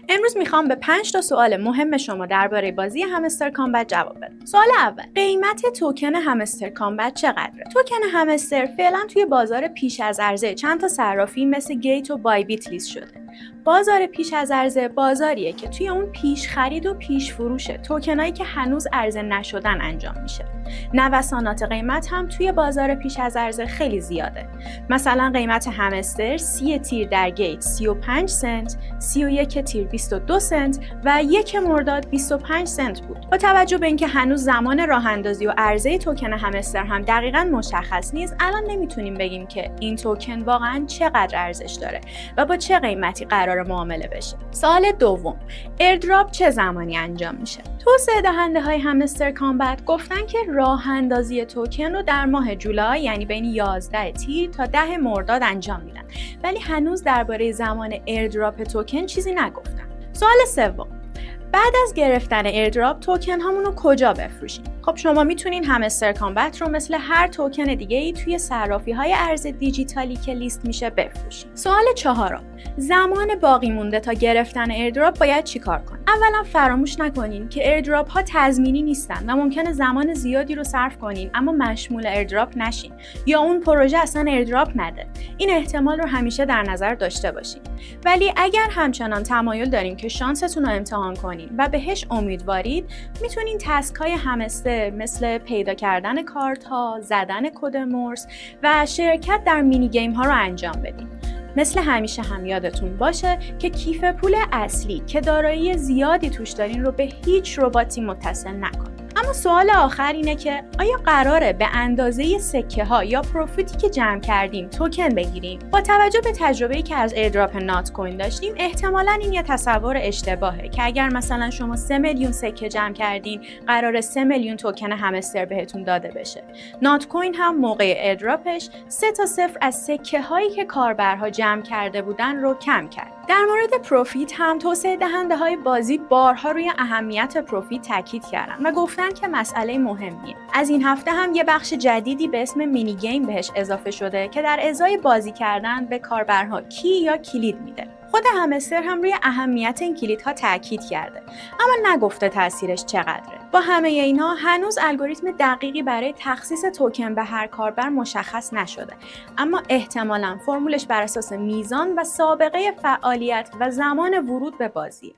امروز میخوام به 5 تا سوال مهم شما درباره بازی همستر کامبت جواب بدم. سوال اول، قیمت توکن همستر کامبت چقدره؟ توکن همستر فعلا توی بازار پیش از عرضه چند تا صرافی مثل گیت و بای بیت لیست شده. بازار پیش از عرضه بازاریه که توی اون پیش خرید و پیش فروش توکنایی که هنوز عرضه نشدن انجام میشه. نوسانات قیمت هم توی بازار پیش از عرضه خیلی زیاده. مثلا قیمت همستر 30 تیر در گیت 35 سنت، 31 تیر 22 سنت و 1 مرداد 25 سنت بود. با توجه به اینکه هنوز زمان راه اندازی و عرضه توکن همستر هم دقیقاً مشخص نیست، الان نمیتونیم بگیم که این توکن واقعاً چقدر ارزش داره و با چه قیمتی قرار معامله بشه. سوال دوم، ایردراپ چه زمانی انجام میشه؟ توسعه دهنده های همستر کامبت گفتن که راه اندازی توکن رو در ماه جولای، یعنی بین 11 تیر تا 10 مرداد انجام میدن، ولی هنوز درباره زمان ایردراپ توکن چیزی نگفتن. سوال سوم، بعد از گرفتن ایردراپ توکن هامون رو کجا بفروشیم؟ خب شما میتونین همستر کامبت رو مثل هر توکن دیگه ای توی صرافی های ارز دیجیتالی که لیست میشه بفروشین. سوال چهارم، زمان باقی مونده تا گرفتن ایردراپ باید چیکار کنیم؟ اولا فراموش نکنین که ایردراپ ها تضمینی نیستن و ممکنه زمان زیادی رو صرف کنین اما مشمول ایردراپ نشین یا اون پروژه اصلا ایردراپ نده. این احتمال رو همیشه در نظر داشته باشین. ولی اگر همچنان تمایل دارین که شانستون رو امتحان کنین و بهش امیدوارید، میتونین تسک های همستر مثل پیدا کردن کارت ها، زدن کد مرز و شرکت در مینی گیم ها رو انجام بدین. مثل همیشه هم یادتون باشه که کیف پول اصلی که دارایی زیادی توش دارین رو به هیچ رباتی متصل نکنین. اما سوال آخر اینه که آیا قراره به اندازه سکه ها یا پروفیتی که جمع کردیم توکن بگیریم؟ با توجه به تجربه‌ای که از ایردراپ نات کوین داشتیم، احتمالاً این یه تصور اشتباهه که اگر مثلا شما 3 میلیون سکه جمع کردین، قراره 3 میلیون توکن همستر بهتون داده بشه. نات کوین هم موقع ایردراپش 3 تا 0 از سکه هایی که کاربرها جمع کرده بودن رو کم کرد. در مورد پروفیت هم توسعه دهنده های بازی بارها روی اهمیت پروفیت تاکید کردن و گفتن که مسئله مهمیه. از این هفته هم یه بخش جدیدی به اسم مینی گیم بهش اضافه شده که در ازای بازی کردن به کاربرها کی یا کلید میده. خود همستر هم روی اهمیت این کلیدها تاکید کرده، اما نگفته تاثیرش چقدره. با همه اینها هنوز الگوریتم دقیقی برای تخصیص توکن به هر کاربر مشخص نشده، اما احتمالاً فرمولش بر اساس میزان و سابقه فعالیت و زمان ورود به بازیه.